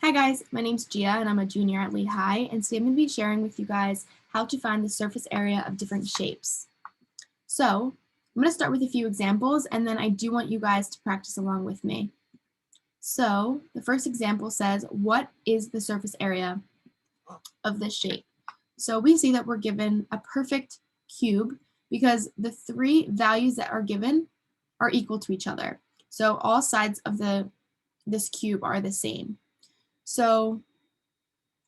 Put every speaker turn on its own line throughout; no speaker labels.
Hi guys, my name's Gia and I'm a junior at Lee High, and today I'm going to be sharing with you guys how to find the surface area of different shapes. So I'm going to start with a few examples and then I do want you guys to practice along with me. So the first example says, what is the surface area of this shape? So we see that we're given a perfect cube because the three values that are given are equal to each other. So all sides of this cube are the same. So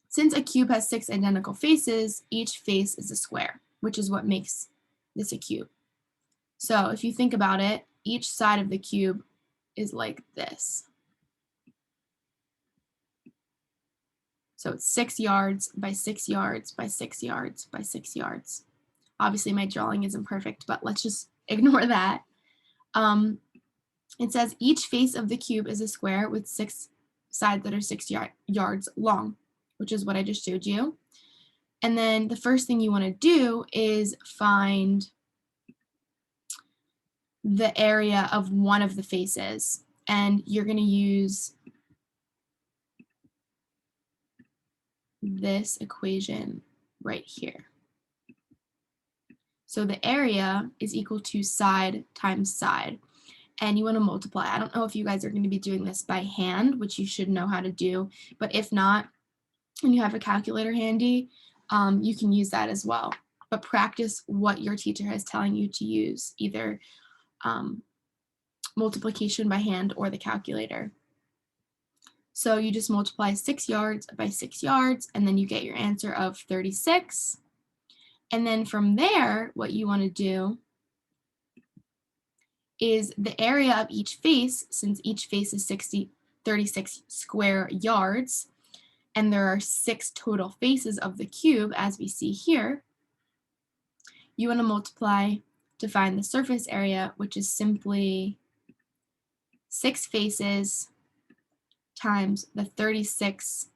since a cube has 6 identical faces, each face is a square, which is what makes this a cube. So if you think about it, each side of the cube is like this. So it's 6 yards by 6 yards by 6 yards by 6 yards. Obviously my drawing isn't perfect, but let's just ignore that. It says each face of the cube is a square with 6 sides that are 6 yards long, which is what I just showed you. And then the first thing you want to do is find the area of one of the faces. And you're going to use this equation right here. So the area is equal to side times side. And you want to multiply. I don't know if you guys are going to be doing this by hand, which you should know how to do. But if not, and you have a calculator handy, you can use that as well. But practice what your teacher is telling you to use, either multiplication by hand or the calculator. So you just multiply 6 yards by 6 yards, and then you get your answer of 36. And then from there, what you want to do is the area of each face, since each face is 36 square yards, and there are 6 total faces of the cube, as we see here, you want to multiply to find the surface area, which is simply 6 faces times the 36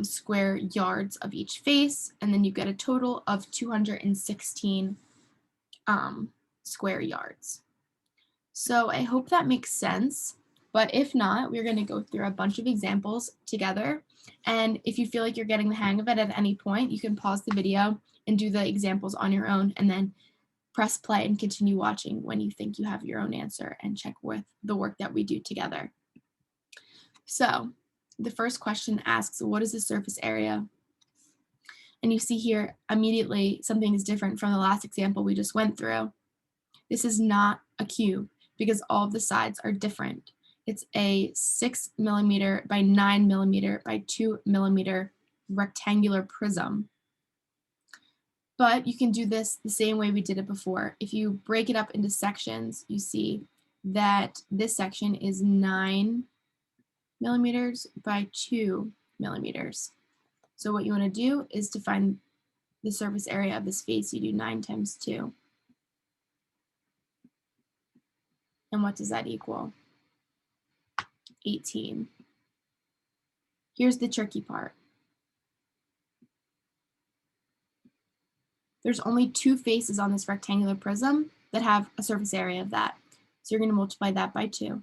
square yards of each face, and then you get a total of 216 square yards. So I hope that makes sense, but if not, we're going to go through a bunch of examples together, and if you feel like you're getting the hang of it at any point, you can pause the video and do the examples on your own, and then press play and continue watching when you think you have your own answer and check with the work that we do together. So the first question asks, what is the surface area? And you see here immediately something is different from the last example we just went through. This is not a cube because all of the sides are different. It's a 6 millimeter by 9 millimeter by 2 millimeter rectangular prism. But you can do this the same way we did it before. If you break it up into sections, you see that this section is 9 millimeters by 2 millimeters. So what you want to do is to find the surface area of this face, you do 9 times 2. And what does that equal? 18. Here's the tricky part. There's only 2 faces on this rectangular prism that have a surface area of that. So you're going to multiply that by 2.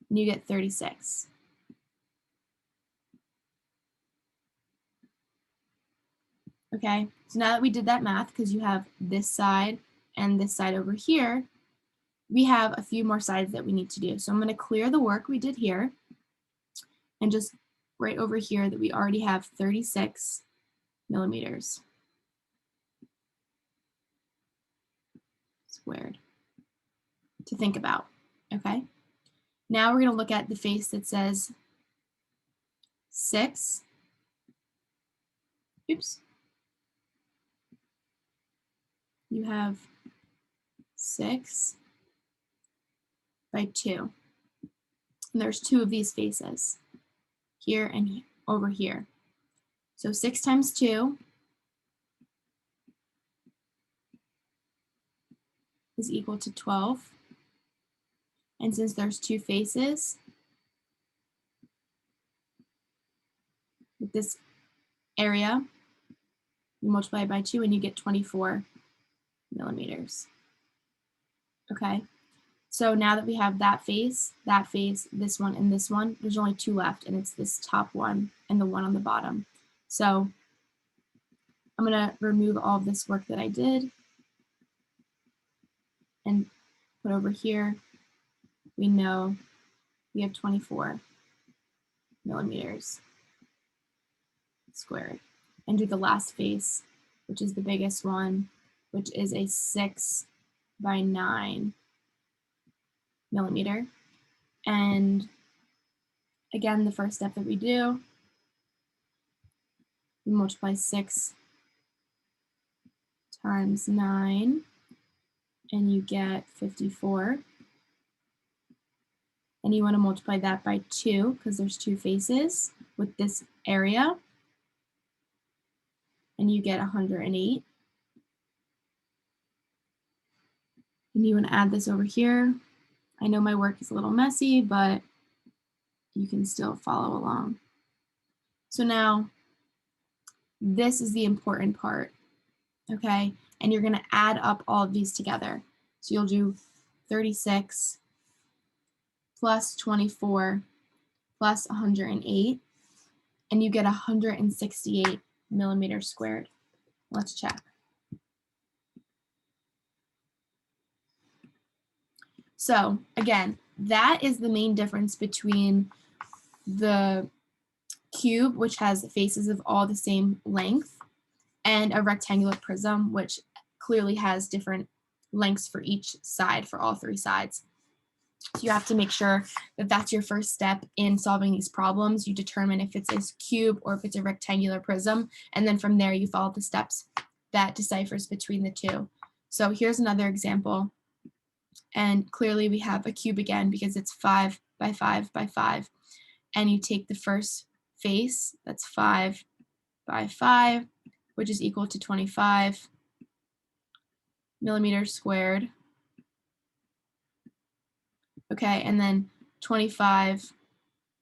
And you get 36. Okay, so now that we did that math, because you have this side and this side over here, we have a few more sides that we need to do. So I'm going to clear the work we did here and just write over here that we already have 36 millimeters squared to think about, okay? Now we're going to look at the face that says 6, oops, you have 6 by 2, and there's 2 of these faces, here and over here. So 6 times 2 is equal to 12. And since there's 2 faces, with this area, you multiply it by 2 and you get 24 millimeters. Okay, So now that we have that face, this one, and this one, there's only 2 left, and it's this top one and the one on the bottom. So I'm gonna remove all of this work that I did and put over here. We know we have 24 millimeters squared. And do the last face, which is the biggest one, which is a 6 by 9 millimeter. And again, the first step that we do, we multiply 6 times 9, and you get 54. And you want to multiply that by 2, because there's 2 faces with this area, and you get 108. And you want to add this over here. I know my work is a little messy, but you can still follow along. So now, this is the important part, okay? And you're going to add up all of these together. So you'll do 36 plus 24 plus 108, and you get 168 millimeters squared. Let's check. So again, that is the main difference between the cube, which has faces of all the same length, and a rectangular prism, which clearly has different lengths for each side, for all 3 sides. So you have to make sure that that's your first step in solving these problems. You determine if it's a cube or if it's a rectangular prism, and then from there you follow the steps that deciphers between the two. So here's another example. And clearly we have a cube again because it's 5 by 5 by 5. And you take the first face, that's 5 by 5, which is equal to 25 millimeters squared. Okay, and then 25,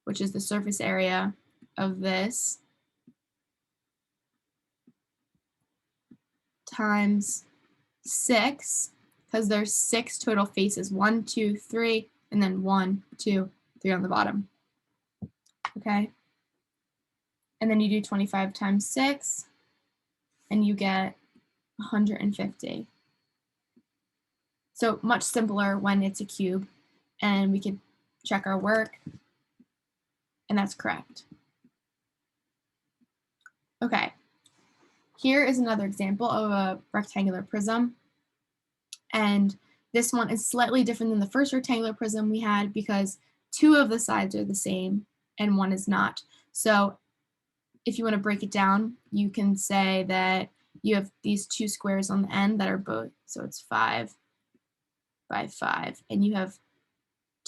which is the surface area of this, times 6, because there's 6 total faces, 1, 2, 3, and then 1, 2, 3 on the bottom. Okay, and then you do 25 times 6, and you get 150. So much simpler when it's a cube, and we could check our work, and that's correct. Okay, here is another example of a rectangular prism. And this one is slightly different than the first rectangular prism we had because 2 of the sides are the same and 1 is not. So if you want to break it down, you can say that you have these 2 squares on the end that are both, so it's 5 by 5, and you have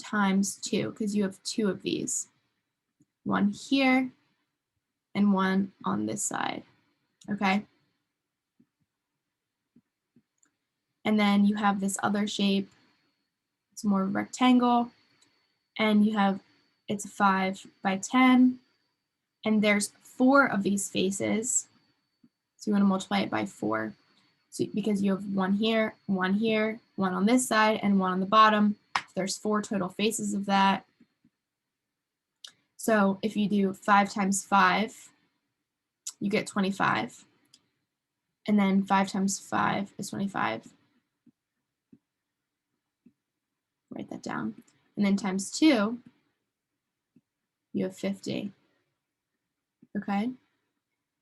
times 2 because you have 2 of these. 1 here and 1 on this side, okay? And then you have this other shape, it's more rectangle, and you have, it's 5 by 10, and there's 4 of these faces, so you want to multiply it by 4, so, because you have 1 here, 1 here, 1 on this side, and 1 on the bottom, so there's 4 total faces of that. So if you do 5 times 5, you get 25, and then 5 times 5 is 25. Write that down. And then times 2, you have 50. Okay?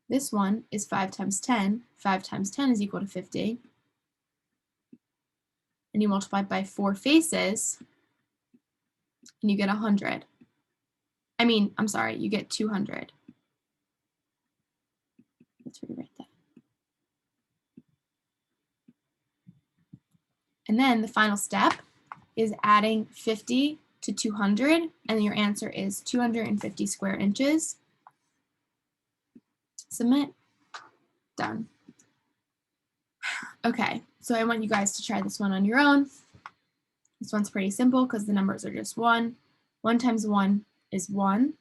This one is 5 times 10. 5 times 10 is equal to 50. And you multiply it by 4 faces, and you get 100. I'm sorry, you get 200. Let's rewrite that. And then the final step is adding 50 to 200, and your answer is 250 square inches. Submit. Done. Okay, so I want you guys to try this one on your own. This one's pretty simple because the numbers are just 1. 1 times 1 is 1,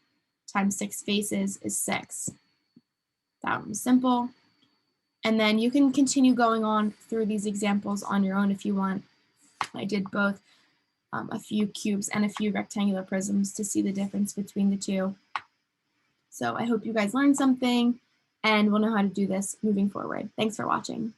times 6 faces is 6. That one was simple. And then you can continue going on through these examples on your own if you want. I did both a few cubes and a few rectangular prisms to see the difference between the two. So I hope you guys learned something and will know how to do this moving forward. Thanks for watching.